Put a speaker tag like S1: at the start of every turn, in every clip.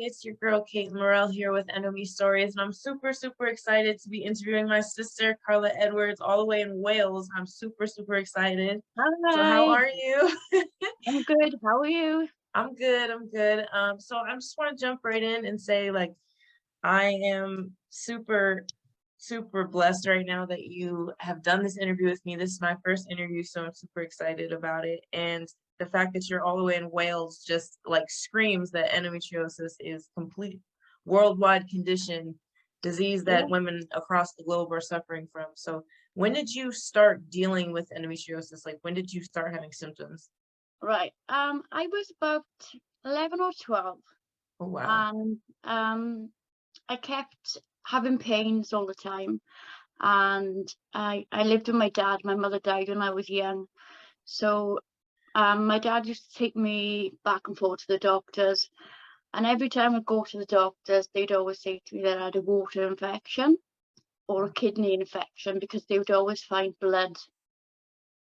S1: it's your girl Kate Morell here with Endo-Me Stories, and I'm super excited to be interviewing my sister Karla Edwards all the way in Wales. I'm super excited. So how
S2: Hi,
S1: are you?
S2: I'm good. How are you?
S1: I'm good, I'm good. So I just want to jump right in and say, like, I am super blessed right now that you have done this interview with me. This is my first interview, so I'm super excited about it. And the fact that you're all the way in Wales just like screams that endometriosis is complete worldwide condition, disease
S2: Yeah,
S1: that women across the globe are suffering from. So when did you start dealing with endometriosis? Like, when did you start having symptoms?
S2: right. I was about 11 or 12,
S1: Oh, wow.
S2: and I kept having pains all the time. And I lived with my dad. My mother died when I was young, so my dad used to take me back and forth to the doctors. And every time I go to the doctors, they'd always say to me that I had a water infection or a kidney infection because they would always find blood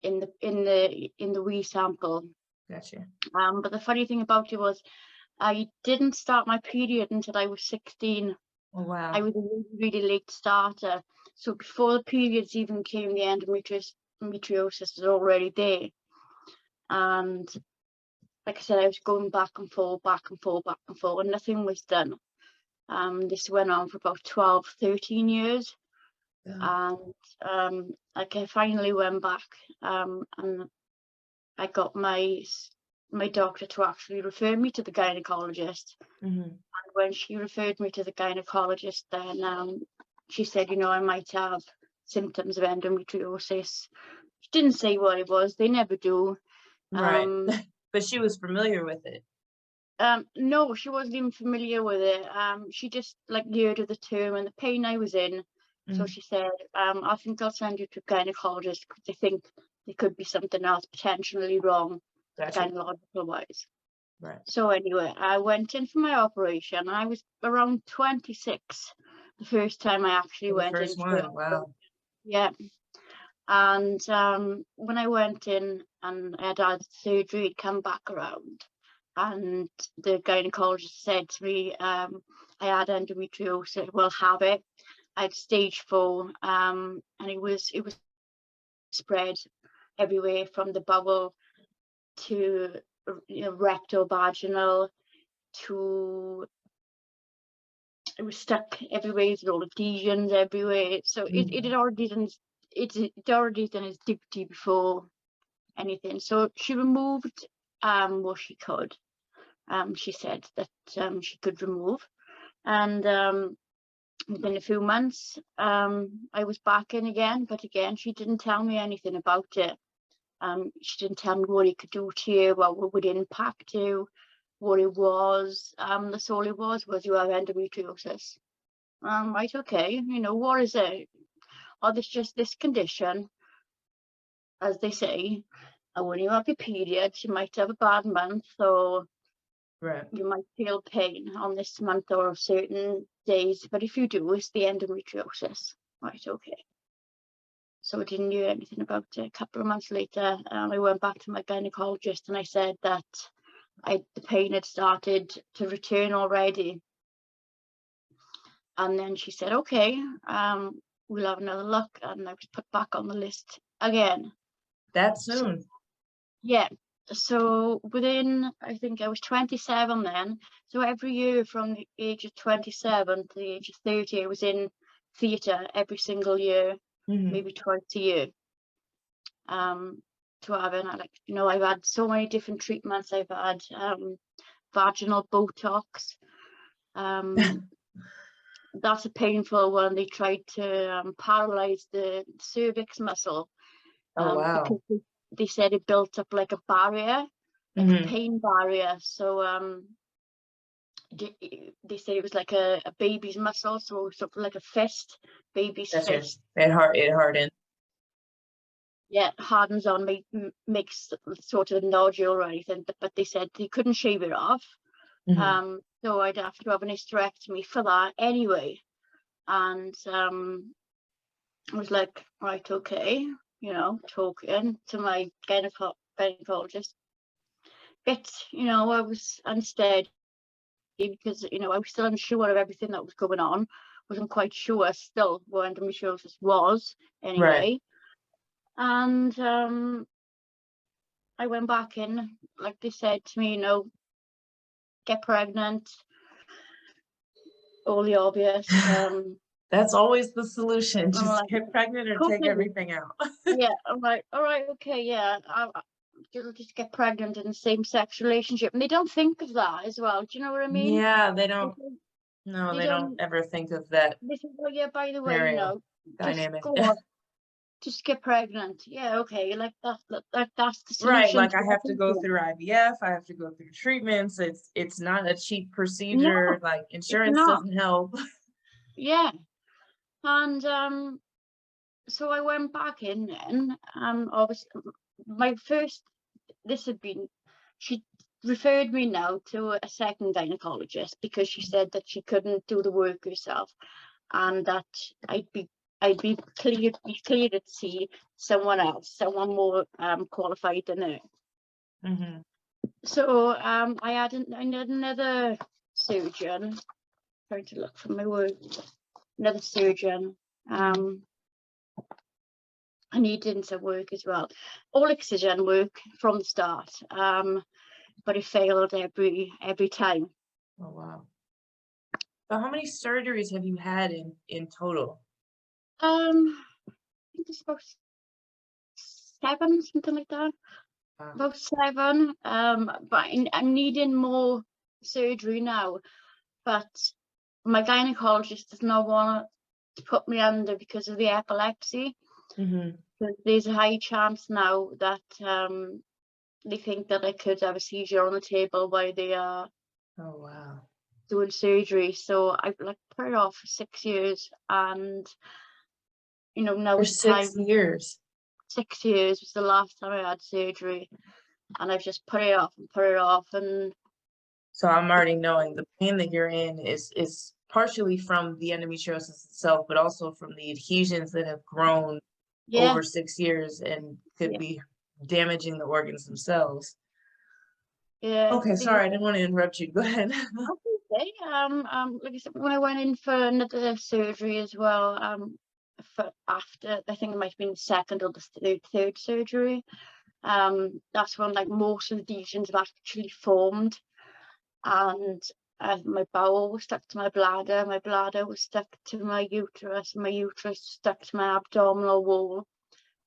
S2: in the wee sample.
S1: Gotcha.
S2: But the funny thing about it was I didn't start my period until I was 16.
S1: Oh,
S2: I
S1: wow.
S2: was a really late starter. So before the periods even came, the endometriosis was already there. And like I said, I was going back and forth, and nothing was done. This went on for about 12, 13 years.
S1: Yeah.
S2: And like I finally went back, and I got my doctor to actually refer me to the gynecologist.
S1: Hmm.
S2: And when she referred me to the gynecologist, then she said, I might have symptoms of endometriosis. She didn't say what it was. They never do.
S1: Right.
S2: Um,
S1: But she was familiar with it.
S2: no, she wasn't even familiar with it. She just like heard of the term and the pain I was in. So
S1: Mhm.
S2: she said, I think I'll send you to a gynecologist because I think there could be something else potentially wrong
S1: Gotcha.
S2: gynecological wise.
S1: Right.
S2: So anyway, I went in for my operation, and I was around 26 the first time I actually
S1: For the
S2: went in
S1: first
S2: for the
S1: one,
S2: operation.
S1: wow.
S2: Yeah. And when I went in and I had surgery, it come back around, and the gynecologist said to me, I had endometriosis. Well, have it. I had stage 4, and it was spread everywhere from the bowel to rectal, vaginal, to it was stuck everywhere. There's all adhesions everywhere. So it
S1: Mhm.
S2: had already done its duty before anything. So she removed what she could. She said that she could remove, and within a few months I was back in again. But again, she didn't tell me anything about it. She didn't tell me what it could do to you, what would impact you, what it was. That's all it was you have endometriosis. Right, okay, what is it? Oh, there's just this condition, as they say, and when you have your period, you might have a bad month, or
S1: Right.
S2: you might feel pain on this month or certain days, but if you do, it's the endometriosis. Right, okay. So I didn't hear anything about it. A couple of months later, I went back to my gynecologist and I said that the pain had started to return already. And then she said, okay, we'll have another look. And I was put back on the list again.
S1: That
S2: So,
S1: soon?
S2: yeah. So within, I think I was 27 then. So every year from the age of 27 to the age of 30, I was in theatre every single year,
S1: Mhm.
S2: maybe twice a year. To have it, I've had so many different treatments. I've had vaginal Botox. Um, that's a painful one. They tried to paralyze the cervix muscle
S1: Oh,
S2: because
S1: wow.
S2: they said it built up like a barrier, like a
S1: Mhm.
S2: pain barrier. So they said it was like a baby's muscle, so sort of like a fist, baby's
S1: Gotcha.
S2: fist.
S1: It hardened.
S2: Yeah, hardens on, makes sort of a nodule or anything. But they said they couldn't shave it off.
S1: Mhm.
S2: So I'd have to have an hysterectomy for that anyway. And I was like, right, okay, talking to my gynecologist. But I was unsteady. because, you know, I was still unsure of everything that was going on. Wasn't quite sure still what endometriosis was anyway. And I went back in, like they said to me, you know, get pregnant, all the obvious.
S1: That's always the solution.
S2: I'm
S1: Just
S2: like,
S1: get pregnant or take everything out.
S2: yeah, I'm like, all right, okay, yeah, you'll just get pregnant in a same-sex relationship. And they don't think of that as well. Do you know what I mean?
S1: Yeah, they don't. No, they don't ever think of that
S2: They say, oh yeah, by the way, you
S1: scenario
S2: know, just
S1: dynamic.
S2: go on, just get pregnant. Yeah, okay, like that's the
S1: Right,
S2: solution
S1: like
S2: to
S1: I have to go
S2: everything.
S1: through IVF, I have to go through treatments. It's not a cheap
S2: No,
S1: procedure. Like
S2: it's
S1: insurance
S2: not.
S1: doesn't help.
S2: Yeah. And so I went back in then. Obviously my first, this had been, she referred me now to a second gynecologist because she said that she couldn't do the work herself, and that I'd be cleared to see someone else, someone more qualified than her.
S1: Mm-hmm.
S2: So I had another surgeon, trying to look for my words, another surgeon. And he did some work as well, all excision work from the start, but it failed every time.
S1: Oh wow. So how many surgeries have you had in total?
S2: I think it's about 7, something like that.
S1: Wow.
S2: About 7. But I'm needing more surgery now. But my gynecologist does not want to put me under because of the epilepsy.
S1: Mm-hmm.
S2: There's a high chance now that they think that I could have a seizure on the table while they are
S1: Oh wow.
S2: doing surgery. So I've like put it off for 6 years, and you know, now
S1: For
S2: is the time.
S1: 6 years.
S2: 6 years was the last time I had surgery, and I've just put it off and put it off. And
S1: So I'm already knowing the pain that you're in is partially from the endometriosis itself, but also from the adhesions that have grown
S2: yeah,
S1: over 6 years and could
S2: yeah,
S1: be damaging the organs themselves.
S2: yeah.
S1: Okay, sorry, I didn't want to interrupt you. Go ahead.
S2: Okay. Like I said, when I went in for another surgery as well, for after, I think it might have been the second or the third surgery, that's when like most of the lesions have actually formed, and my bowel was stuck to my bladder was stuck to my uterus stuck to my abdominal wall.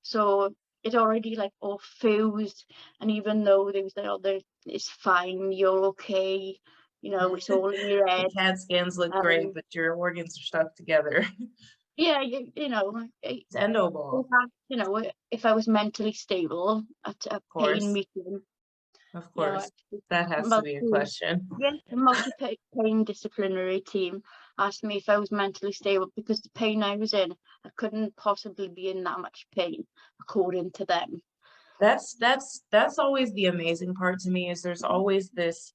S2: So it already like all fused, and even though they was like, oh, it's fine, you're okay, you know, it's all in your
S1: The
S2: head.
S1: CAT scans look great, but your organs are stuck together.
S2: Yeah, you know,
S1: It's endo ball.
S2: you know, if I was mentally stable at a pain meeting,
S1: Of
S2: you know,
S1: course. That has to be a question.
S2: yeah, the multi-pain disciplinary team asked me if I was mentally stable because the pain I was in, I couldn't possibly be in that much pain, according to them.
S1: That's always the amazing part to me, is there's always this,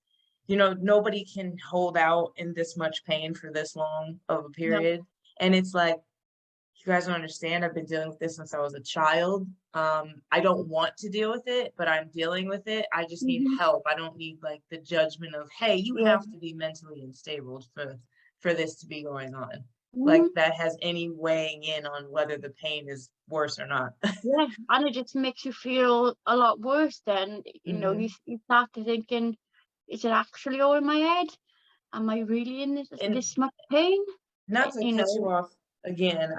S1: nobody can hold out in this much pain for this long of a
S2: No.
S1: period. And it's like, you guys don't understand, I've been dealing with this since I was a child. I don't want to deal with it, but I'm dealing with it. I just need help. I don't need like the judgment of, hey, you have to be mentally unstable for this to be going on. Like that has any weighing in on whether the pain is worse or not.
S2: Yeah, and it just makes you feel a lot worse then. You know, you start to thinking, is it actually all in my head? Am I really in this much pain?
S1: Not to cut you off again,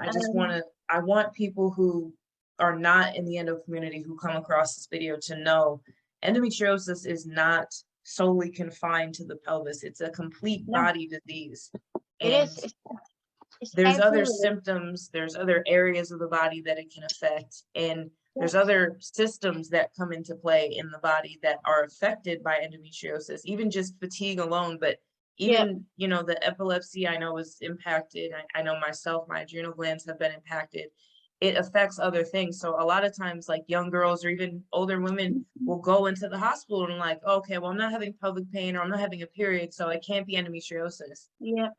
S1: I want people who are not in the endo community who come across this video to know endometriosis is not solely confined to the pelvis. It's a complete body disease.
S2: It
S1: and
S2: is. It's
S1: there's
S2: everywhere.
S1: other symptoms, there's other areas of the body that it can affect, and there's other systems that come into play in the body that are affected by endometriosis, even just fatigue alone. But even, the epilepsy I know is impacted. I know myself, my adrenal glands have been impacted. It affects other things. So a lot of times, like young girls or even older women will go into the hospital and like, okay, well, I'm not having pelvic pain or I'm not having a period, so it can't be endometriosis.
S2: Yeah.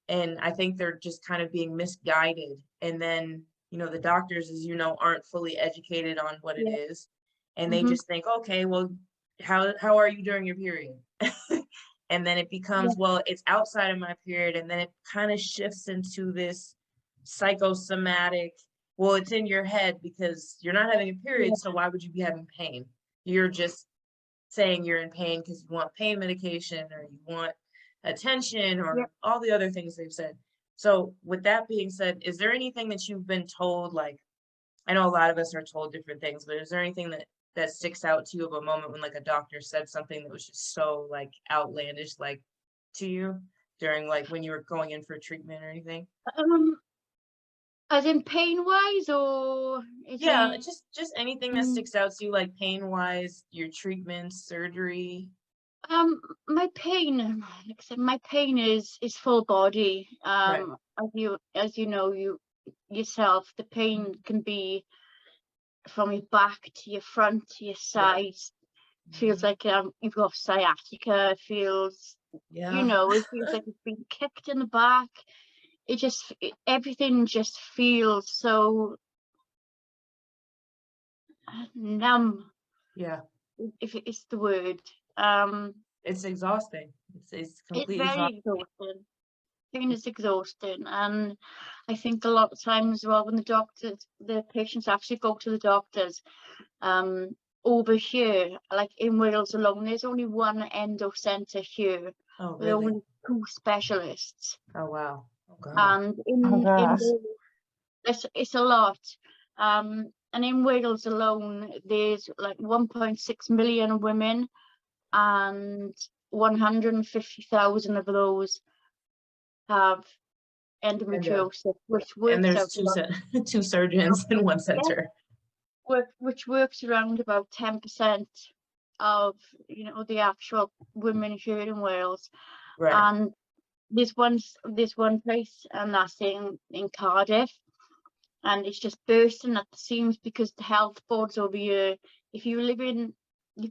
S1: And I think they're just kind of being misguided. And then, the doctors, as you know, aren't fully educated on what it is. And they just think, okay, well, how are you during your period? And then it becomes, well, it's outside of my period. And then it kind of shifts into this psychosomatic, well, it's in your head because you're not having a period. So why would you be having pain? You're just saying you're in pain because you want pain medication or you want attention or all the other things they've said. So with that being said, is there anything that you've been told, like, I know a lot of us are told different things, but is there anything that sticks out to you of a moment when like a doctor said something that was just so like outlandish, like to you during like when you were going in for treatment or anything?
S2: As in pain wise, or is
S1: Yeah,
S2: in
S1: just anything that sticks out to you, like pain wise, your treatment, surgery.
S2: my pain, like I said, my pain is full body.
S1: Right.
S2: As you know, you yourself, the pain can be from your back to your front to your
S1: Yeah.
S2: sides. Feels like you've got sciatica. Feels,
S1: Yeah.
S2: it feels like it's been kicked in the back. Everything just feels so numb,
S1: Yeah.
S2: if it's the word.
S1: It's exhausting. It's
S2: It's
S1: completely
S2: very
S1: exhausting.
S2: exhausting. Pain is exhausting, and I think a lot of times, well, when the patients actually go to the doctors, over here, like in Wales alone, there's only one endo centre here
S1: Oh,
S2: with
S1: really?
S2: only 2 specialists,
S1: Oh, wow. Oh, God.
S2: and
S1: Oh,
S2: in
S1: gosh.
S2: Wales, it's a lot. And in Wales alone, there's like 1.6 million women, and 150,000 of those have
S1: Endo.
S2: endometriosis, which
S1: And
S2: works
S1: there's
S2: out about,
S1: two surgeons in one
S2: yeah,
S1: center.
S2: which works around about 10% of the actual women here in Wales.
S1: Right.
S2: And there's one place, and that's in Cardiff, and it's just bursting at the seams because the health boards over here, if you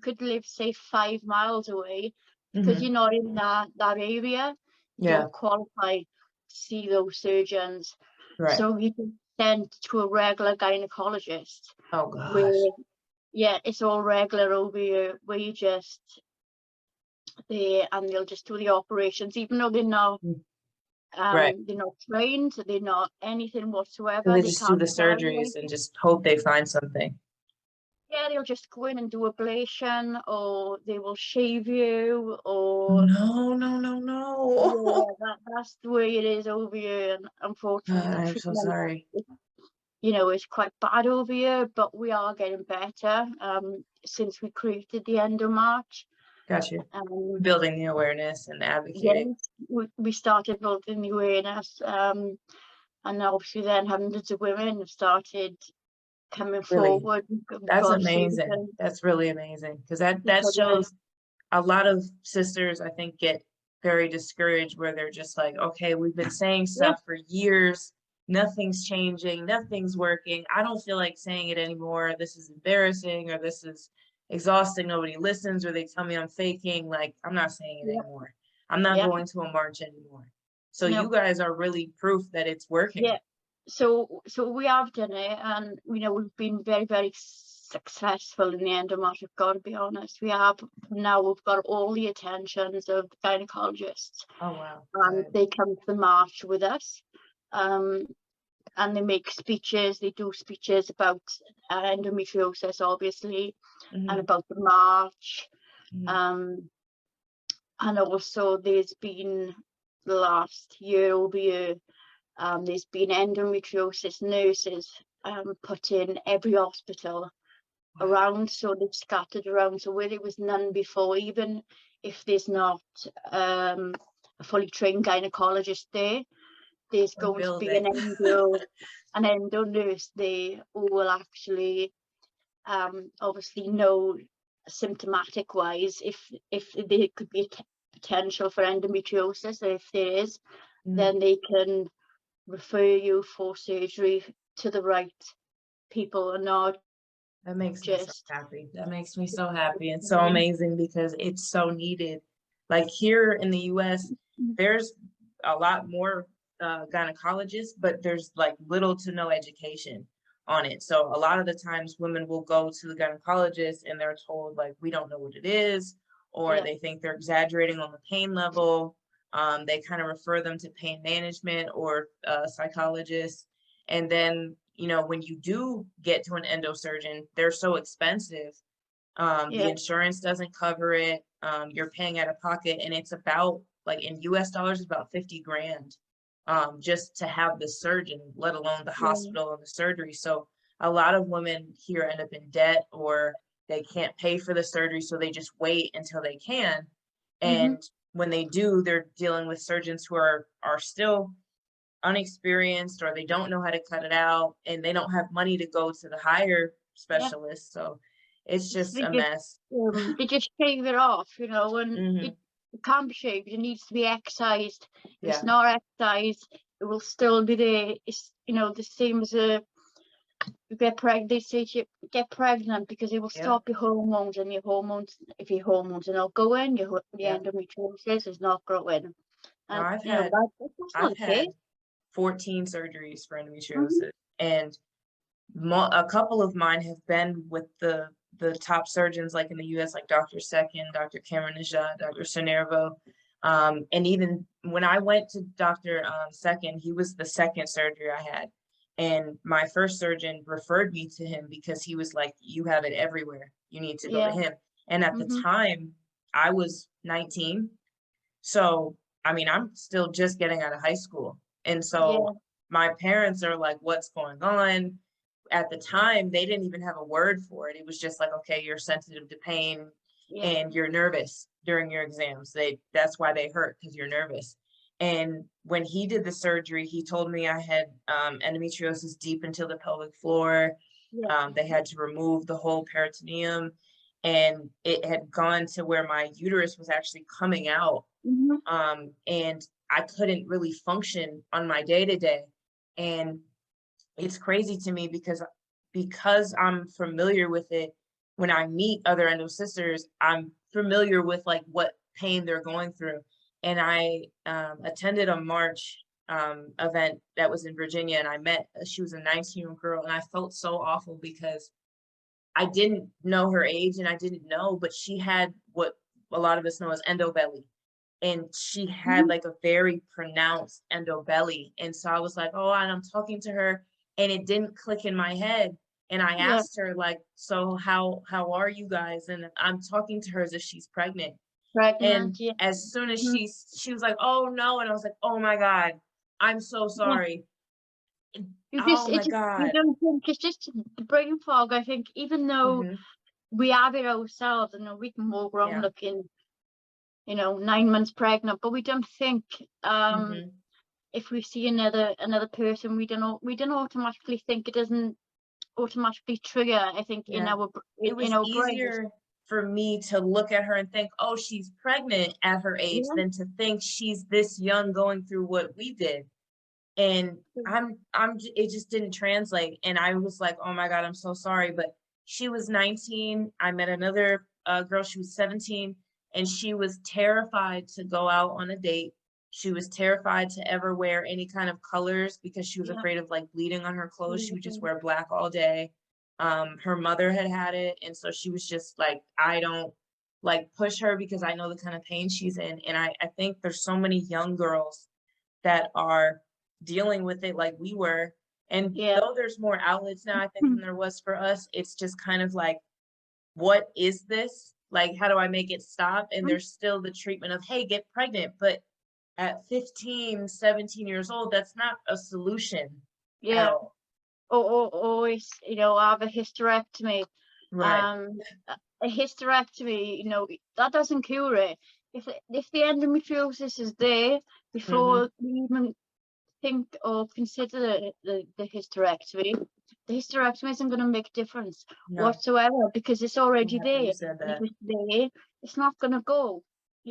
S2: could live say 5 miles away, because you're not in that area, you
S1: Yeah.
S2: don't qualify to see those surgeons.
S1: Right.
S2: So you can send to a regular gynecologist,
S1: Oh, gosh.
S2: where it's all regular over here, where they'll just do the operations, even though
S1: Right.
S2: they're not trained, they're not anything
S1: So
S2: whatsoever,
S1: they
S2: they
S1: just do
S2: can't
S1: the
S2: tell
S1: surgeries
S2: you.
S1: and just hope they find something.
S2: Yeah, they'll just go in and do ablation, or they will shave you,
S1: Oh,
S2: or
S1: no, no, no, no.
S2: that's the way it is over here. And unfortunately, the
S1: I'm so
S2: treatment,
S1: sorry.
S2: is quite bad over here, but we are getting better since we created the Endomarch.
S1: Got you.
S2: Um,
S1: Building the awareness and advocating.
S2: yes, we started building the awareness, and obviously then hundreds of women have started coming
S1: Really.
S2: forward. We've
S1: That's
S2: got
S1: amazing. That's really amazing. Because that
S2: because
S1: shows a lot of sisters, I think, get very discouraged where they're just like, okay, we've been saying
S2: yeah,
S1: stuff for years. Nothing's changing. Nothing's working. I don't feel like saying it anymore. This is embarrassing or this is exhausting. Nobody listens or they tell me I'm faking. Like, I'm not saying it
S2: yeah,
S1: anymore. I'm not
S2: yeah,
S1: going to a march anymore. So you
S2: no,
S1: guys are really proof that it's working.
S2: yeah. So we have done it, and we've been very, very successful in the Endomarch. I've got to be honest. We've got all the attentions of the gynecologists,
S1: Oh, wow.
S2: and
S1: Good.
S2: they come to the march with us, and they make speeches. They do speeches about endometriosis, obviously, and
S1: Mhm,
S2: about the march.
S1: mhm.
S2: Um, and also there's been the last year over year, there's been endometriosis nurses put in every hospital
S1: Wow.
S2: around, so they've scattered around. So where there was none before, even if there's not a fully trained gynecologist there's
S1: We're
S2: going to be
S1: building.
S2: an endo nurse there who will actually obviously know symptomatic wise if there could be a potential for endometriosis. If there is,
S1: Mhm.
S2: then they can refer you for surgery to the right people, and not
S1: That makes me so
S2: just
S1: happy. That makes me so happy and so amazing because it's so needed. Like here in the US, there's a lot more gynecologists, but there's like little to no education on it. So a lot of the times women will go to the gynecologist and they're told like, we don't know what it is, or they think they're exaggerating on the pain level. They kind of refer them to pain management or psychologists. And then, you know, when you do get to an endosurgeon, they're so expensive. The insurance doesn't cover it. You're paying out of pocket, and it's about, like, in US dollars, about 50 grand just to have the surgeon, let alone the hospital and the surgery. So a lot of women here end up in debt, or they can't pay for the surgery, so they just wait until they can. And when they do, they're dealing with surgeons who are still unexperienced, or they don't know how to cut it out, and they don't have money to go to the higher specialists. So it's just a mess.
S2: They just shave it off, you know, and
S1: Mhm.
S2: it can't be shaved. It needs to be excised. If it's
S1: Yeah.
S2: not excised, it will still be there. It's, you know, the same as you get pregnant. They say you get pregnant because it will stop your hormones, and your hormones, if your hormones are not going, your endometriosis is not growing.
S1: Now,
S2: And you know that's not
S1: I've
S2: the case.
S1: had 14 surgeries for endometriosis, and a couple of mine have been with the top surgeons, like in the US, like Dr. Second, Dr. Cameron Najat, Dr. Sonervo. And even when I went to Dr. Second, he was the second surgery I had. And my first surgeon referred me to him because he was like, you have it everywhere. You need to go to him. And at the time, I was 19. So, I mean, I'm still just getting out of high school. And so my parents are like, what's going on? At the time, they didn't even have a word for it. It was just like, okay, you're sensitive to pain and you're nervous during your exams. That's why they hurt, because you're nervous. And when he did the surgery, he told me I had endometriosis deep into the pelvic floor. They had to remove the whole peritoneum, and it had gone to where my uterus was actually coming out. And I couldn't really function on my day-to-day. And it's crazy to me because I'm familiar with it. When I meet other endo sisters, I'm familiar with like what pain they're going through. And I attended a March event that was in Virginia, and I met, she was a 19-year-old girl, and I felt so awful because I didn't know her age, and I didn't know, but she had what a lot of us know as endo belly. And she had like a very pronounced endo belly. And so I was like, oh, and I'm talking to her, and it didn't click in my head. And I asked her, like, so how are you guys? And I'm talking to her as if she's pregnant. And as soon as she was like, oh no. And I was like, oh my God, I'm so sorry. Oh my God.
S2: You don't think it's just the brain fog. I think even though we have it ourselves, and we can walk around looking, 9 months pregnant, but we don't think if we see another person, we don't automatically think, it doesn't automatically trigger, I think, in our
S1: it was easier for me to look at her and think, oh, she's pregnant at her age, than to think she's this young going through what we did. And it just didn't translate. And I was like, oh my God, I'm so sorry. But she was 19. I met another girl, she was 17, and she was terrified to go out on a date. She was terrified to ever wear any kind of colors because she was afraid of like bleeding on her clothes. She would just wear black all day. Her mother had it. And so she was just like, I don't like push her because I know the kind of pain she's in. And I think there's so many young girls that are dealing with it like we were. And though there's more outlets now, I think, than there was for us, it's just kind of like, what is this? Like, how do I make it stop? And there's still the treatment of, hey, get pregnant. But at 15, 17 years old, that's not a solution.
S2: Or have a hysterectomy.
S1: Right.
S2: A hysterectomy, that doesn't cure it. If the endometriosis is there before we even think or consider the hysterectomy, the hysterectomy isn't going to make a difference whatsoever, because it's already there.
S1: You said that.
S2: If it's there, it's not going to go.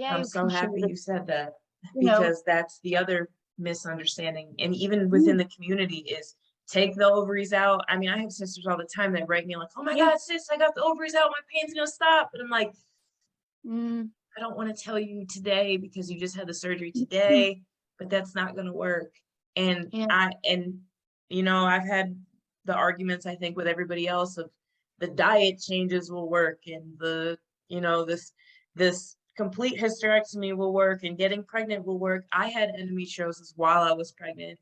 S1: I'm so happy you said that, because that's the other misunderstanding. And even within the community is, take the ovaries out. I mean, I have sisters all the time that write me like, oh my God, sis, I got the ovaries out. My pain's going to stop. And I'm like, I don't want to tell you today because you just had the surgery today, but that's not going to work. And I've had the arguments, I think, with everybody else of the diet changes will work, and the, this this complete hysterectomy will work and getting pregnant will work. I had endometriosis while I was pregnant.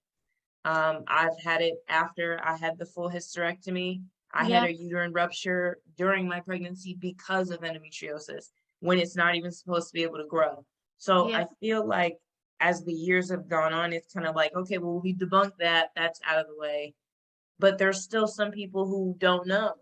S1: I've had it after I had the full hysterectomy. I had
S2: Yeah,
S1: a uterine rupture during my pregnancy because of endometriosis when it's not even supposed to be able to grow. So
S2: yeah.
S1: I feel like as the years have gone on, it's kind of like, okay, well, we debunked that, that's out of the way. But there's still some people who don't know.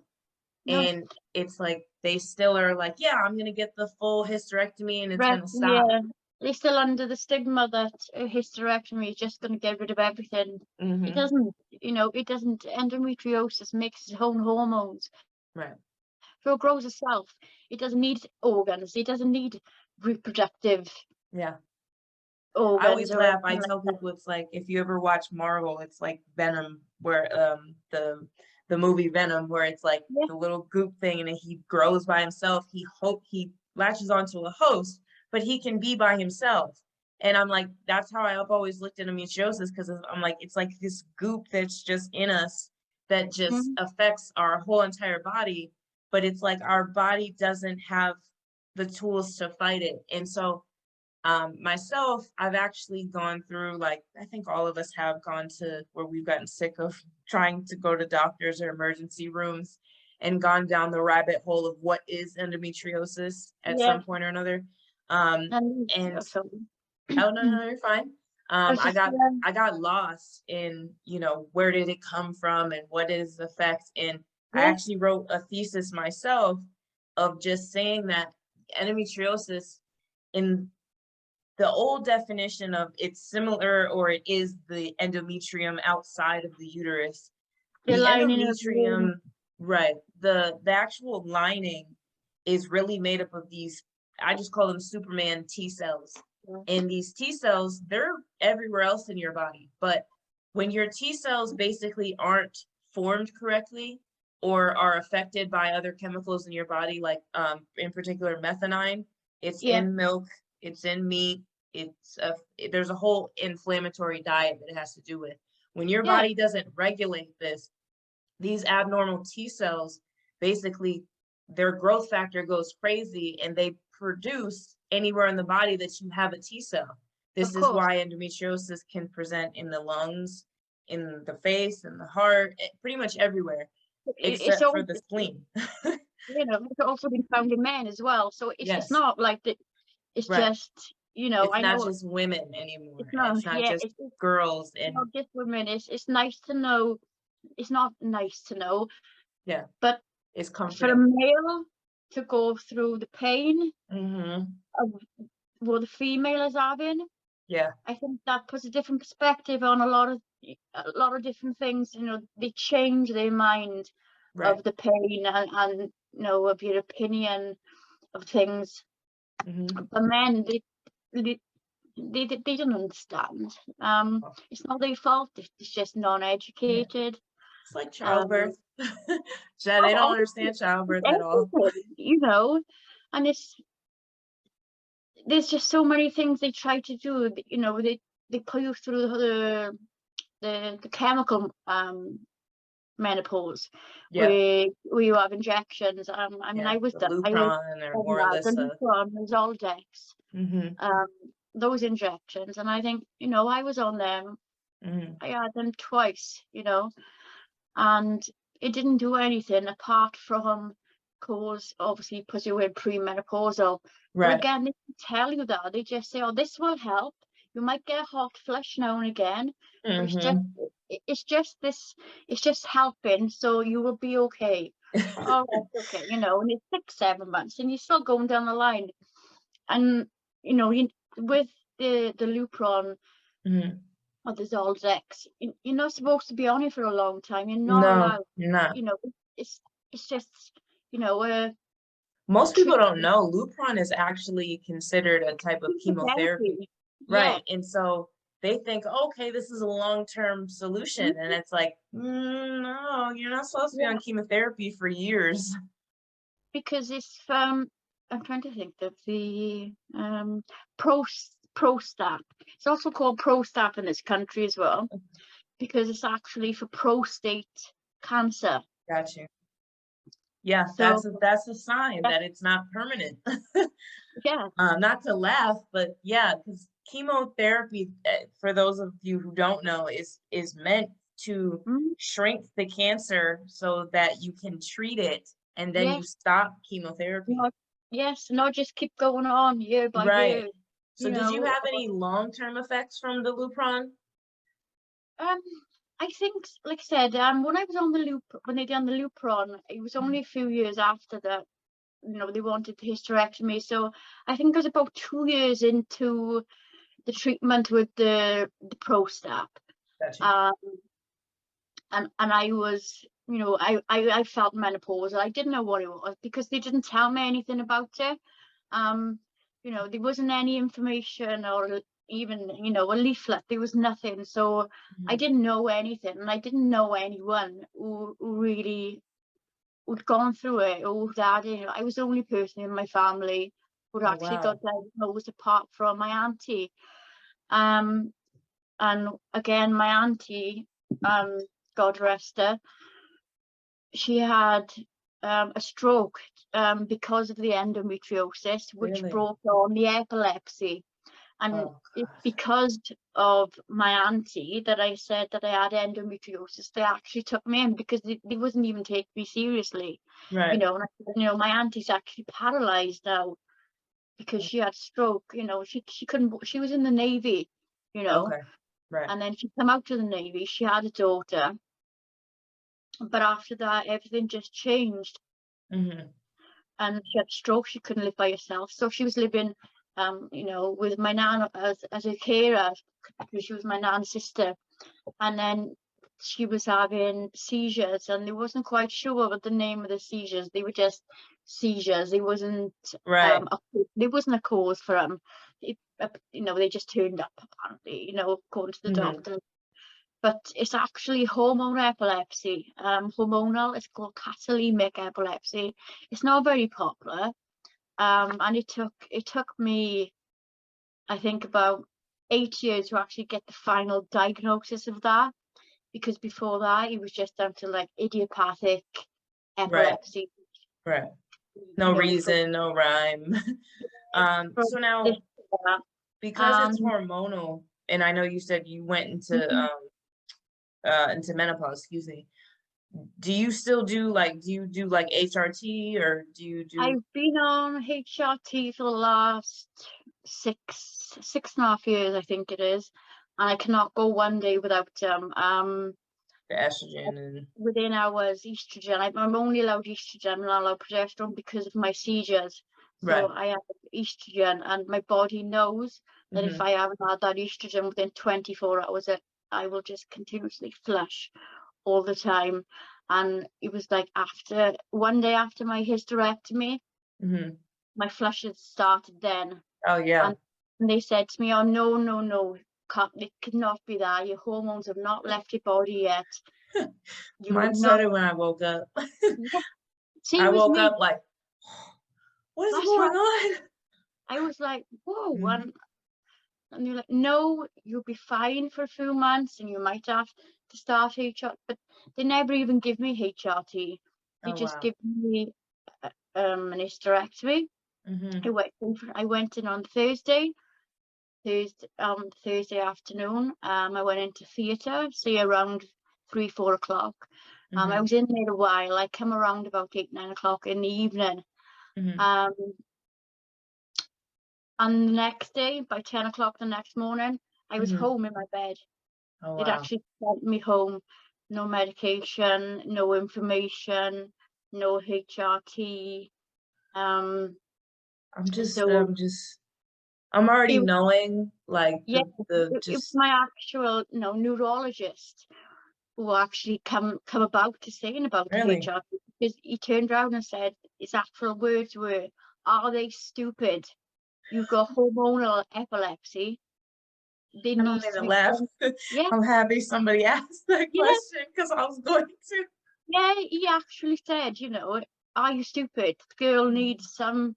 S2: No,
S1: And it's like they still are like, yeah, I'm gonna get the full hysterectomy and it's
S2: right.
S1: gonna stop.
S2: Yeah, they're still under the stigma that a hysterectomy is just going to get rid of everything. It
S1: Hmm.
S2: doesn't, it doesn't. Endometriosis makes its own hormones.
S1: Right.
S2: So it grows itself. It doesn't need organs. It doesn't need reproductive
S1: Yeah. I
S2: organs
S1: always
S2: or
S1: laugh.
S2: anything
S1: I
S2: like
S1: tell
S2: that.
S1: people it's like if you ever watch Marvel, it's like Venom, where the movie Venom, where it's like
S2: Yeah.
S1: the little goop thing, and then he grows by himself. He latches onto a host, but he can be by himself. And I'm like, that's how I've always looked at endometriosis, because I'm like, it's like this goop that's just in us that just
S2: Mhm.
S1: affects our whole entire body, but it's like our body doesn't have the tools to fight it. And so myself, I've actually gone through, like, I think all of us have gone to where we've gotten sick of trying to go to doctors or emergency rooms and gone down the rabbit hole of what is endometriosis at
S2: Yeah.
S1: some point or another. Um,
S2: And
S1: and
S2: so
S1: oh no, no, you're fine.
S2: I was just
S1: I got lost in, where did it come from and what is the effect? And I
S2: yeah,
S1: actually wrote a thesis myself of just saying that endometriosis, in the old definition of it's similar or it is the endometrium outside of the uterus.
S2: the
S1: The
S2: lining of the
S1: endometrium,
S2: womb.
S1: right, the actual lining is really made up of these, I just call them Superman T cells.
S2: Yeah.
S1: And these T cells, they're everywhere else in your body. But when your T cells basically aren't formed correctly or are affected by other chemicals in your body, like in particular methionine, it's
S2: Yeah.
S1: in milk, it's in meat, there's a whole inflammatory diet that it has to do with. When your
S2: Yeah.
S1: body doesn't regulate this, these abnormal T cells, basically their growth factor goes crazy and they produce anywhere in the body that you have a T cell.
S2: Of
S1: This is
S2: course.
S1: why endometriosis can present in the lungs, in the face, in the heart, pretty much everywhere,
S2: It's
S1: except for
S2: all,
S1: the spleen.
S2: it's also been found in men as well. So it's
S1: Yes,
S2: not like that. It's
S1: right.
S2: just,
S1: It's
S2: I
S1: not
S2: know
S1: just women anymore.
S2: it's not.
S1: It's not
S2: Yeah,
S1: just
S2: it's
S1: girls. And
S2: not just women. It's nice to know. It's not nice to know,
S1: yeah,
S2: but
S1: it's
S2: for a
S1: comforting.
S2: male to go through the pain
S1: Hmm.
S2: of what the female is having,
S1: Yeah,
S2: I think that puts a different perspective on a lot of different things. They change their mind
S1: right.
S2: of the pain and of your opinion of things.
S1: Hmm.
S2: But men, they don't understand. It's not their fault. It's just
S1: Yeah,
S2: non-educated.
S1: it's like
S2: Um,
S1: childbirth. Yeah, they don't
S2: Honestly,
S1: understand
S2: it's
S1: childbirth at all.
S2: everything. And there's just so many things they try to do. They put you through the chemical menopause,
S1: Yeah,
S2: where you have injections. I mean,
S1: yeah,
S2: I was
S1: the
S2: I was
S1: Lupron or
S2: on that, the
S1: Moralissa.
S2: Lupron, the Zoldex,
S1: Hmm.
S2: um, those injections, and I think I was on them.
S1: Hmm.
S2: I had them twice, and it didn't do anything apart from cause, obviously, because you were premenopausal. But
S1: Right.
S2: again, they don't tell you that. They just say, "Oh, this will help. You might get a hot flush now and again, but
S1: Hmm.
S2: it's just this, it's just helping, so you will be okay." All right, okay, and it's 6, 7 months, and you're still going down the line, and with the Lupron
S1: Hmm.
S2: or the Zoldex, you're not supposed to be on it for a long time. You're not
S1: No,
S2: allowed.
S1: not.
S2: You know, it's it's just a
S1: Most people don't
S2: treatment.
S1: know Lupron is actually considered a type of chemotherapy.
S2: Chemotherapy. Yeah,
S1: Right. And so they think, okay, this is a long-term solution. And
S2: mhm,
S1: it's like, no, you're not supposed to be
S2: yeah,
S1: on chemotherapy for years.
S2: because it's I'm trying to think of the Prostat. It's also called Prostat in this country as well, because it's actually for prostate cancer.
S1: Got you. Yeah,
S2: So
S1: that's a sign
S2: that,
S1: that it's not permanent.
S2: Yeah.
S1: Not to laugh, but yeah, because chemotherapy, for those of you who don't know, is meant to
S2: Mm,
S1: shrink the cancer so that you can treat it and then you
S2: yes.
S1: stop chemotherapy.
S2: Not, yes. Not just keep going on year by
S1: Right.
S2: year.
S1: So
S2: You
S1: did you
S2: know.
S1: have any long-term effects from the Lupron?
S2: Um, I think, like I said, when I was on the loop, when they done the Lupron, it was only a few years after that, they wanted the hysterectomy. So I think it was about 2 years into the treatment with the Prostap.
S1: Gotcha.
S2: Um, and I was, I felt menopausal. I didn't know what it was because they didn't tell me anything about it. Um, there wasn't any information or even, a leaflet. There was nothing. So I
S1: Mhm.
S2: didn't know anything, and I didn't know anyone who really who'd gone through it or who'd had it. I was the only person in my family who'd
S1: Oh,
S2: actually got
S1: wow.
S2: diagnosed apart from my auntie. Um, and again, my auntie, God rest her, she had a stroke because of the endometriosis, which
S1: Really?
S2: brought on the epilepsy. And
S1: Oh,
S2: it's
S1: God.
S2: because of my auntie that I said that I had endometriosis. They actually took me in because they wasn't even taking me seriously.
S1: Right.
S2: And I said, my auntie's actually paralyzed now because she had stroke. She couldn't. She was in the Navy. You know,
S1: Okay. Right.
S2: and then she came out of the Navy. She had a daughter, but after that, everything just changed.
S1: Hmm.
S2: And she had stroke. She couldn't live by herself, so she was living, with my nan as a carer because she was my nan's sister. And then she was having seizures, and they wasn't quite sure what the name of the seizures. They were just seizures. It wasn't
S1: Right.
S2: there wasn't a cause for them. They just turned up apparently. According to the
S1: Hmm.
S2: doctor. But it's actually hormonal epilepsy. Hormonal. It's called catalemic epilepsy. It's not very popular. And it took me, I think, about 8 years to actually get the final diagnosis of that, because before that it was just down to like idiopathic
S1: Right.
S2: epilepsy.
S1: Right.
S2: You
S1: No
S2: know, from,
S1: reason, no rhyme.
S2: from
S1: So
S2: this
S1: now,
S2: to that.
S1: because it's
S2: Um,
S1: hormonal, and I know you said you went
S2: mhm.
S1: into menopause, excuse me. Do you do like HRT, or do you do?
S2: I've been on HRT for the last 6.5 years, I think it is, and I cannot go one day without them.
S1: The estrogen and
S2: Within hours, estrogen. I'm only allowed estrogen, I'm not allowed progesterone because of my seizures. So
S1: right.
S2: I have estrogen, and my body knows that if
S1: Hmm.
S2: I haven't had that estrogen within 24 hours, I will just continuously flush all the time. And it was like after one day after my hysterectomy,
S1: Hmm.
S2: my flushes started then.
S1: Oh, yeah.
S2: And they said to me, "Oh, no, no, no, it could not be that. Your hormones have not left your body yet. You would
S1: Mine
S2: not."
S1: started when I woke up.
S2: Yeah,
S1: I
S2: same as
S1: woke
S2: me.
S1: up like, what is
S2: That's
S1: going
S2: right.
S1: on?
S2: I was like, whoa.
S1: Mhm.
S2: And they're like, no, you'll be fine for a few months and you might have to start HR. But they never even give me HRT. They
S1: Oh,
S2: just
S1: wow.
S2: give me an hysterectomy.
S1: Hmm.
S2: I went in on Thursday afternoon. I went into theatre, say around 3-4 o'clock. I
S1: Hmm.
S2: was in there a while. I come around about 8-9 o'clock in the evening.
S1: Hmm.
S2: Um, and the next day, by 10 o'clock the next morning, I was
S1: Hmm.
S2: home in my bed.
S1: Oh,
S2: They'd
S1: wow.
S2: actually sent me home. No medication, no information, no HRT. Um, so
S1: I'm already
S2: it,
S1: knowing like
S2: yeah,
S1: the
S2: it was
S1: just
S2: my actual, neurologist who actually come about to saying about the
S1: really.
S2: HRT, because he turned around and said his actual words were, "Are they stupid? You've got hormonal epilepsy. There
S1: I don't
S2: needs
S1: mean
S2: to
S1: to
S2: be
S1: laugh.
S2: some." Yeah,
S1: I'm happy somebody asked that
S2: yeah,
S1: question because I was going to.
S2: yeah. He actually said, "Are you stupid? The girl needs some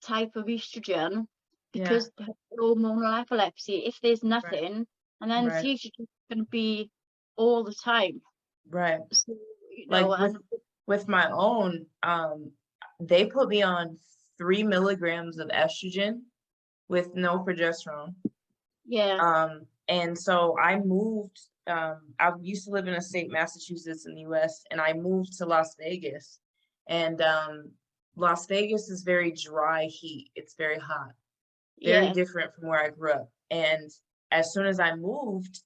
S2: type of estrogen
S1: Yeah.
S2: because hormonal epilepsy. If there's
S1: Right.
S2: nothing, and then
S1: Right.
S2: seizures going to be all the time."
S1: Right.
S2: So,
S1: Like
S2: and
S1: with my own, they put me on 3 milligrams of estrogen with no progesterone.
S2: Yeah.
S1: And so I moved, I used to live in a state, Massachusetts in the US, and I moved to Las Vegas. And Las Vegas is very dry heat. It's very hot, very
S2: Yeah.
S1: different from where I grew up. And as soon as I moved,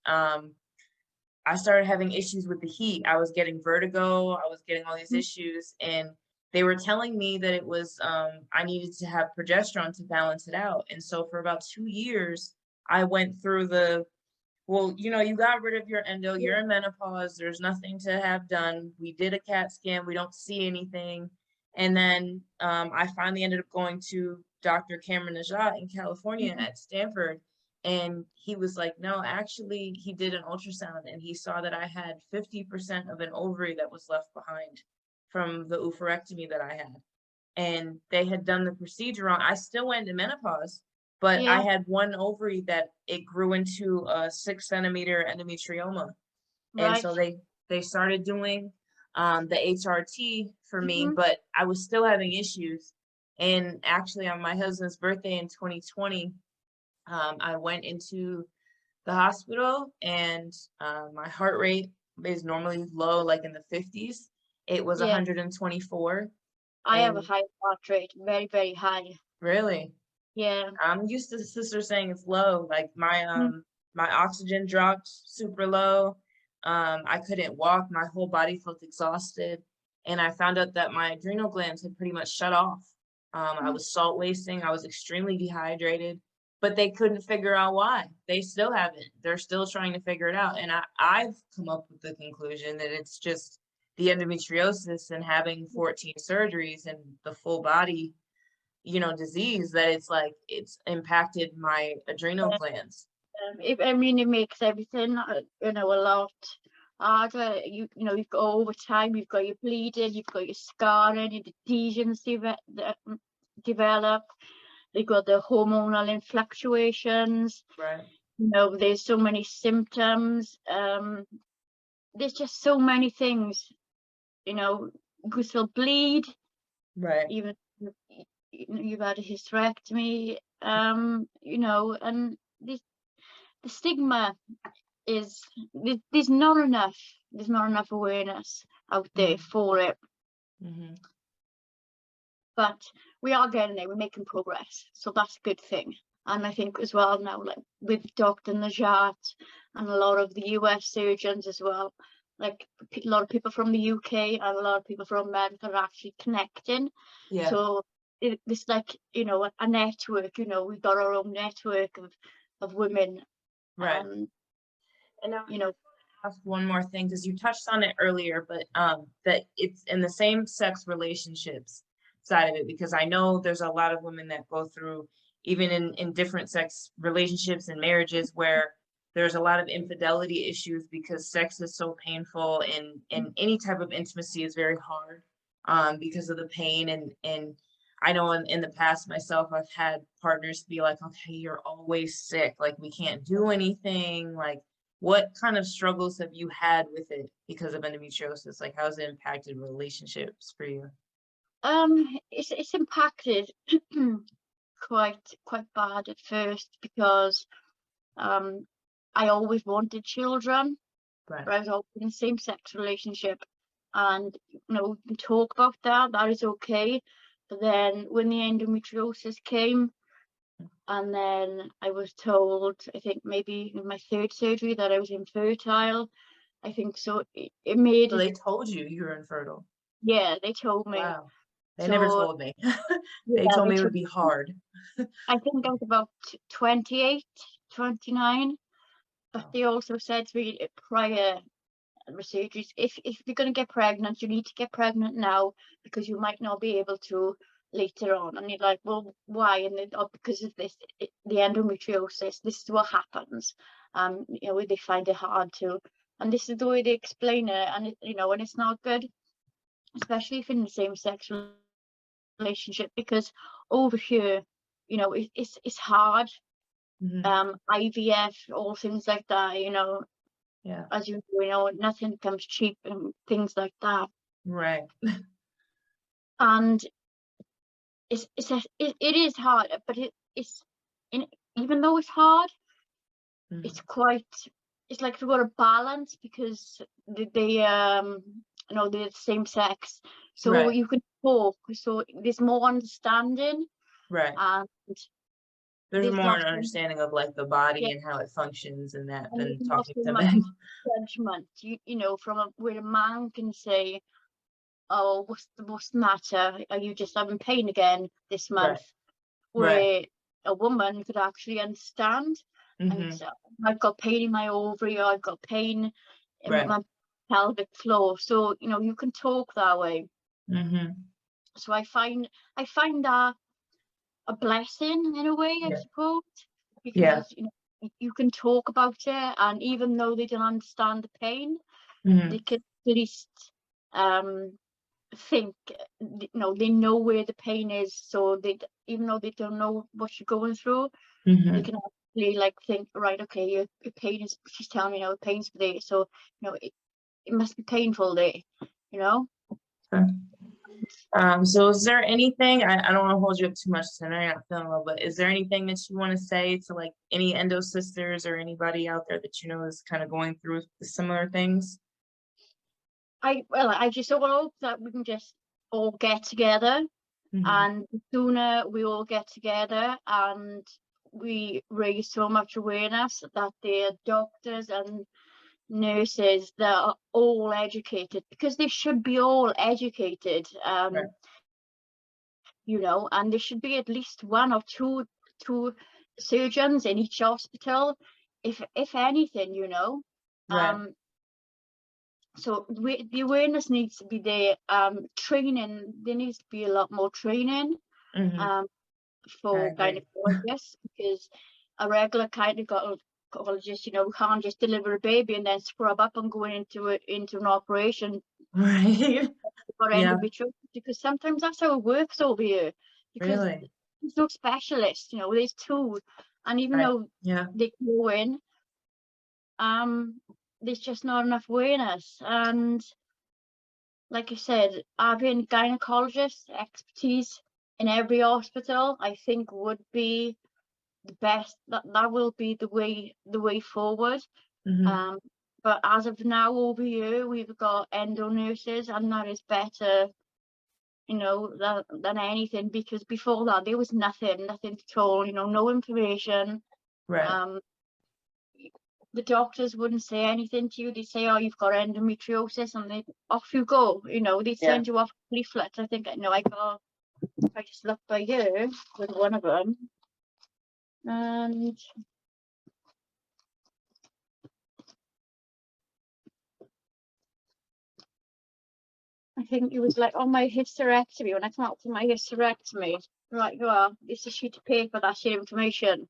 S1: I started having issues with the heat. I was getting vertigo. I was getting all these
S2: Mm.
S1: issues, and they were telling me that it was I needed to have progesterone to balance it out. And so for about 2 years, I went through the, well, you know, you got rid of your endo. You're in menopause. There's nothing to have done. We did a CAT scan. We don't see anything. And then I finally ended up going to Dr. Cameron Najat in California
S2: Mhm.
S1: at Stanford. And he was like, no, actually, he did an ultrasound and he saw that I had 50% of an ovary that was left behind from the oophorectomy that I had. And they had done the procedure wrong. I still went into menopause, but I
S2: Yeah.
S1: had one ovary that it grew into a 6 centimeter endometrioma. And
S2: Right.
S1: so they started doing the HRT for me,
S2: Hmm.
S1: but I was still having issues. And actually, on my husband's birthday in 2020, I went into the hospital, and my heart rate is normally low, like in the 50s. It was
S2: Yeah.
S1: 124.
S2: I have a
S1: And
S2: high heart rate, very, very high.
S1: really,
S2: Yeah.
S1: I'm used to the sister saying it's low. Like
S2: Mm.
S1: my oxygen dropped super low. I couldn't walk. My whole body felt exhausted, and I found out that my adrenal glands had pretty much shut off. I
S2: Mm.
S1: was salt wasting. I was extremely dehydrated, but they couldn't figure out why. They still haven't. They're still trying to figure it out. And I've come up with the conclusion that it's just the endometriosis and having 14 surgeries and the full body, you know, disease, that it's like it's impacted my adrenal glands.
S2: I mean, it makes everything, a lot harder. You've got over time, you've got your bleeding, you've got your scarring, your adhesions develop. You've got the hormonal fluctuations.
S1: Right.
S2: There's so many symptoms. There's just so many things. You could still bleed,
S1: Right.
S2: even you've had a hysterectomy. And the stigma is there's not enough awareness out there for it,
S1: Mm-hmm.
S2: but we are getting there. We're making progress, so that's a good thing. And I think as well now, like with Dr. Najat and a lot of the US surgeons as well, like a lot of people from the UK and a lot of people from America are actually connecting.
S1: Yeah.
S2: So it's like, a network. We've got our own network of women.
S1: Right.
S2: And
S1: And now
S2: you know
S1: ask one more thing, because you touched on it earlier, but that it's in the same sex relationships side of it, because I know there's a lot of women that go through, even in different sex relationships and marriages, where there's a lot of infidelity issues because sex is so painful, and any type of intimacy is very hard because of the pain. And I know in the past myself, I've had partners be like, okay, you're always sick, like we can't do anything. Like, what kind of struggles have you had with it because of endometriosis? Like, how has it impacted relationships for you?
S2: it's impacted quite bad at first, because I always wanted children,
S1: Right.
S2: but I was always in a same-sex relationship. And we can talk about that is okay. But then when the endometriosis came, and then I was told, I think maybe in my third surgery, that I was infertile. I think so. It
S1: So
S2: made,
S1: they told you you were infertile.
S2: yeah, they told me.
S1: Wow. They never
S2: So
S1: told me. They
S2: yeah,
S1: told
S2: they
S1: me it would
S2: told
S1: be hard.
S2: I think I was about 28, 29. But
S1: Wow.
S2: they also said to me, prior surgeries, if you're going to get pregnant, you need to get pregnant now, because you might not be able to later on. And you're like, well, why? And they, oh, because of this, the endometriosis, this is what happens. They find it hard to, and this is the way they explain it. And and it's not good, especially if in the same sex relationship, because over here, it's hard.
S1: Hmm.
S2: IVF, all things like that,
S1: Yeah.
S2: as nothing comes cheap and things like that.
S1: Right.
S2: And it is hard, but even though it's hard, it's quite, it's like you've got a balance, because they they're the same sex, so
S1: Right.
S2: you can talk, so there's more understanding,
S1: Right.
S2: and
S1: There's
S2: there's
S1: more
S2: not
S1: an
S2: so much,
S1: understanding of like the body
S2: yeah,
S1: and how it functions and that
S2: and
S1: than
S2: there's not
S1: talking
S2: so
S1: to
S2: much
S1: men.
S2: judgment, from where a man can say, oh, what's the matter, are you just having pain again this month,
S1: Right. Right.
S2: where a woman could actually understand and
S1: Mm-hmm.
S2: say, I've got pain in my ovary, or I've got pain in
S1: Right.
S2: my pelvic floor. So, you can talk that way.
S1: Mm-hmm.
S2: So I find that a blessing in a way, I
S1: Yeah.
S2: suppose,
S1: Yeah.
S2: because you can talk about it, and even though they don't understand the pain,
S1: Mm-hmm.
S2: they can at least think, they know where the pain is, so even though they don't know what you're going through,
S1: Mm-hmm.
S2: they can actually like think, right, okay, your pain is, she's telling me now, pain's there, so it must be painful there,
S1: Okay. So is there anything, I don't want to hold you up too much because I know you're not feeling well, but is there anything that you want to say to like any endo sisters or anybody out there that is kind of going through similar things?
S2: I just hope that we can just all get together,
S1: Mm-hmm.
S2: and the sooner we all get together and we raise so much awareness, that there are doctors and nurses that are all educated, because they should be all educated,
S1: Right.
S2: and there should be at least one or two surgeons in each hospital, if anything,
S1: Right.
S2: um so the awareness needs to be there. Training, there needs to be a lot more training
S1: Mm-hmm.
S2: um
S1: I
S2: for
S1: agree.
S2: gynecologists, because a regular gynecologist, can't just deliver a baby and then scrub up and go into an operation
S1: Right.
S2: for
S1: Yeah.
S2: endometriosis, because sometimes that's how it works over here, because
S1: Really.
S2: there's no specialist, there's two, and even
S1: Right.
S2: though
S1: Yeah.
S2: they go in, there's just not enough awareness. And like I said, having gynecologist expertise in every hospital, I think would be the best. That will be the way forward.
S1: Mm-hmm.
S2: Um, but as of now, over here we've got endo nurses, and that is better, than anything, because before that there was nothing at all. No information.
S1: Right.
S2: Um, the doctors wouldn't say anything to you. They say, oh, you've got endometriosis, and off you go. They'd
S1: Yeah.
S2: send you off leaflets. I think I got, if I just look by here with one of them, and I think it was like on my hysterectomy, when I come out for my hysterectomy, right, you are, it's a sheet of paper, that's your information,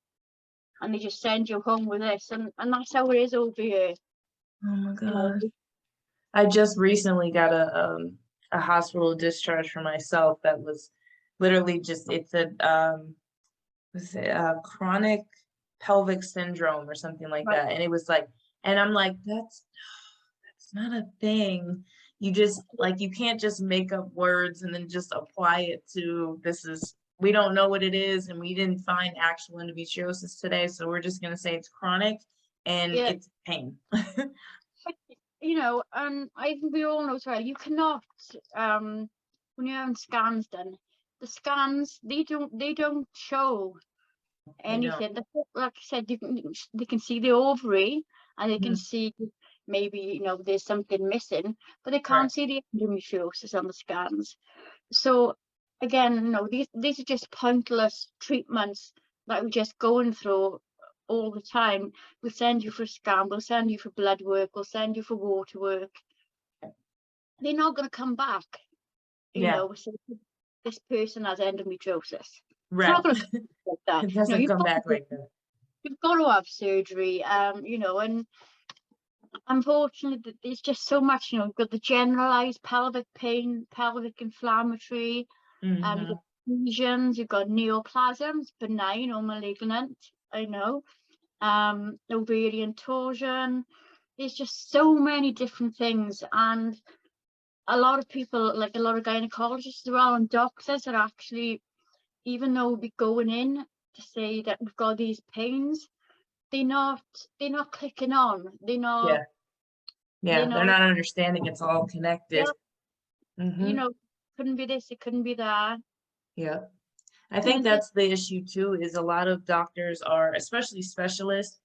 S2: and they just send you home with this, and that's how it is over here.
S1: Oh my
S2: You know,
S1: God. I just recently got a hospital discharge for myself that was literally just, it's a what's it, chronic pelvic syndrome or something like
S2: right,
S1: that. And it was like, and I'm like, that's not a thing. You just like, you can't just make up words and then just apply it to we don't know what it is, and we didn't find actual endometriosis today, so we're just gonna say it's chronic and
S2: yeah.
S1: it's pain.
S2: And I think we all know as well, you cannot, when you're having scans done, the scans, they don't show
S1: They don't.
S2: anything. Like I said, they can see the ovary, and they can
S1: Mhm.
S2: see maybe, there's something missing, but they
S1: Right.
S2: can't see the endometriosis on the scans. So again, these are just pointless treatments that we're just going through all the time. We'll send you for a scan, we'll send you for blood work, we'll send you for water work. They're not going to come back,
S1: Yeah.
S2: so this person has endometriosis. It's
S1: Right.
S2: not going to come back like that.
S1: It doesn't come back like that.
S2: You've got to have surgery, and unfortunately there's just so much, you've got the generalized pelvic pain, pelvic inflammatory, you've
S1: Mm-hmm.
S2: got lesions, you've got neoplasms, benign or malignant, ovarian torsion. There's just so many different things, and a lot of people, like a lot of gynecologists as well, and doctors, are actually even though we're going in to say that we've got these pains, they're not clicking on. They're not,
S1: Yeah, they're not understanding it's all connected.
S2: you know, couldn't be this, it couldn't be that.
S1: Yeah. I think that's the issue too, is a lot of doctors are, especially specialists,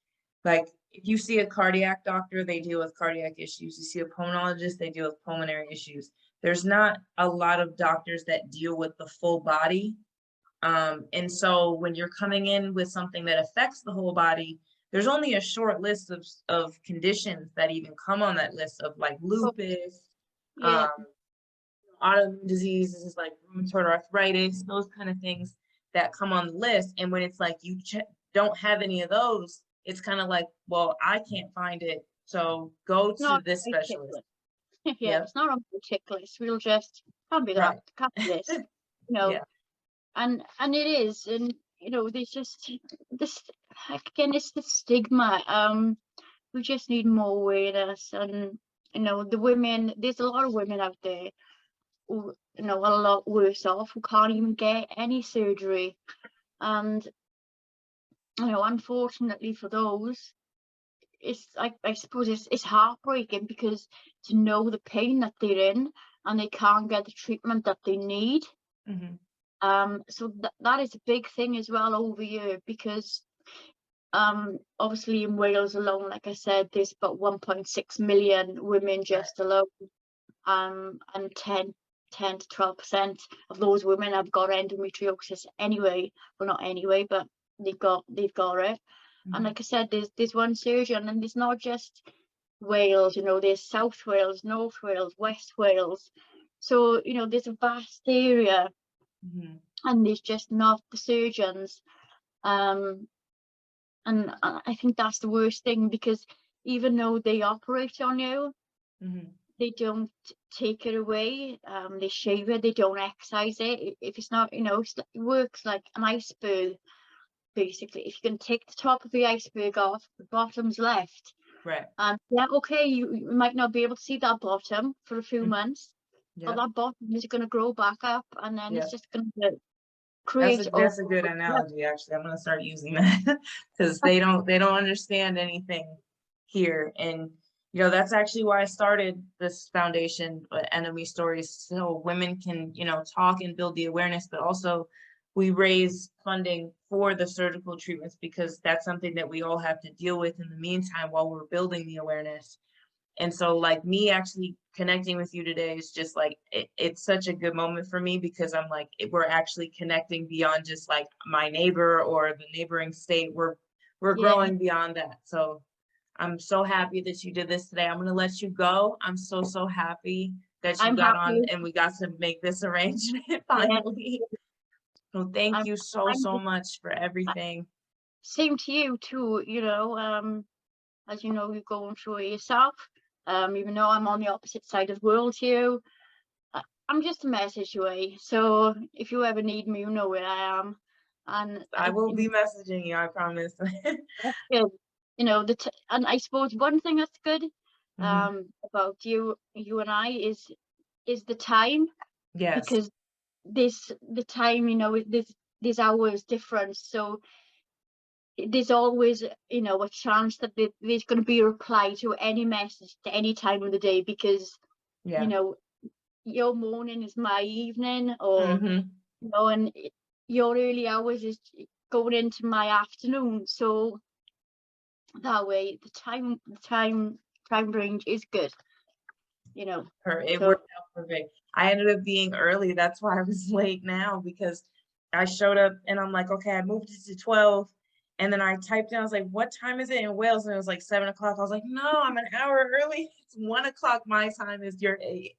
S1: like if you see a cardiac doctor, they deal with cardiac issues. You see a pulmonologist, they deal with pulmonary issues. There's not a lot of doctors that deal with the full body. And so when you're coming in with something that affects the whole body, there's only a short list of conditions that even come on that list of like lupus,
S2: Yeah.
S1: autoimmune diseases like rheumatoid arthritis, those kind of things that come on the list. And when it's like you don't have any of those, it's kind of like, well, I can't find it, so go to this specialist.
S2: Yeah, it's not on the checklist. We'll just can't be that, can't be this, you know.
S1: Yeah.
S2: And it is, and you know, there's just this again, it's the stigma. We just need more awareness, and you know, the women. There's a lot of women out there who, you know, are a lot worse off, who can't even get any surgery, and you know, unfortunately for those, it's like, I suppose it's heartbreaking, because to know the pain that they're in and they can't get the treatment that they need. So that is a big thing as well over here, because obviously in Wales alone, like I said, there's about 1.6 million women just alone, and 10 to 12% of those women have got endometriosis anyway. Well, not anyway, but they've got it. And like I said, there's one surgeon, and there's not just Wales, you know, there's South Wales, North Wales, West Wales. So, you know, there's a vast area, and there's just not the surgeons. And I think that's the worst thing, because even though they operate on you, they don't take it away. They shave it, they don't excise it. If it's not, you know, it works like an iceberg. Basically, if you can take the top of the iceberg off, the bottom's left. Yeah, okay, you might not be able to see that bottom for a few months, but that bottom is going to grow back up, and then it's just going to create.
S1: That's a good analogy. Actually, I'm going to start using that, because they don't understand anything here. And you know, that's actually why I started this foundation, Endo-Me Stories, so women can, you know, talk and build the awareness, but also we raise funding for the surgical treatments, because that's something that we all have to deal with in the meantime while we're building the awareness. And so like me actually connecting with you today is just like, it's such a good moment for me, because I'm like, we're actually connecting beyond just like my neighbor or the neighboring state. We're growing beyond that. So I'm so happy that you did this today. I'm going to let you go. I'm so happy that you got on and we got to make this arrangement finally. So thank you so much for everything.
S2: Same to you too, you know, as you know, you're going through it yourself. Even though I'm on the opposite side of the world to you, I'm just a message away. So if you ever need me, you know where I am. And
S1: I will be messaging you, I promise.
S2: That's good. You know, and I suppose one thing that's good about you and I is the time.
S1: Yes.
S2: Because the time, you know, there's hours difference, so there's always, you know, a chance that there's going to be a reply to any message to any time of the day, because you know, your morning is my evening, or you know, and your early hours is going into my afternoon, so that way the time range is good, you know.
S1: It worked out perfect. I ended up being early. That's why I was late now, because I showed up and I'm like, okay, I moved it to 12. And then I typed in, I was like, what time is it in Wales? And it was like 7 o'clock. I was like, no, I'm an hour early. It's 1 o'clock my time, is your 8.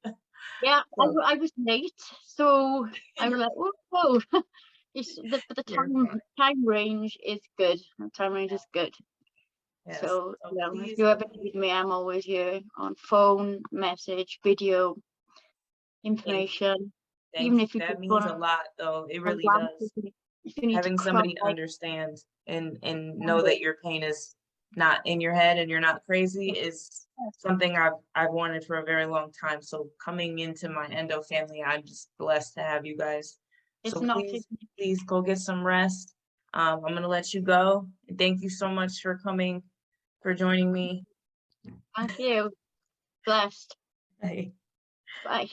S2: Yeah, so, I was late, so I was like, whoa. The time range is good. The time range is good.
S1: Yes.
S2: So yeah, if you ever need me, I'm always here on phone, message, video, information. Even if you
S1: that means a lot, though. It really does. Having somebody understand and know that your pain is not in your head and you're not crazy is something I've wanted for a very long time. So coming into my endo family, I'm just blessed to have you guys.
S2: It's
S1: So
S2: not,
S1: please go get some rest. I'm gonna let you go. And thank you so much for coming, for joining me.
S2: thank you. Blessed.
S1: Bye.
S2: Bye.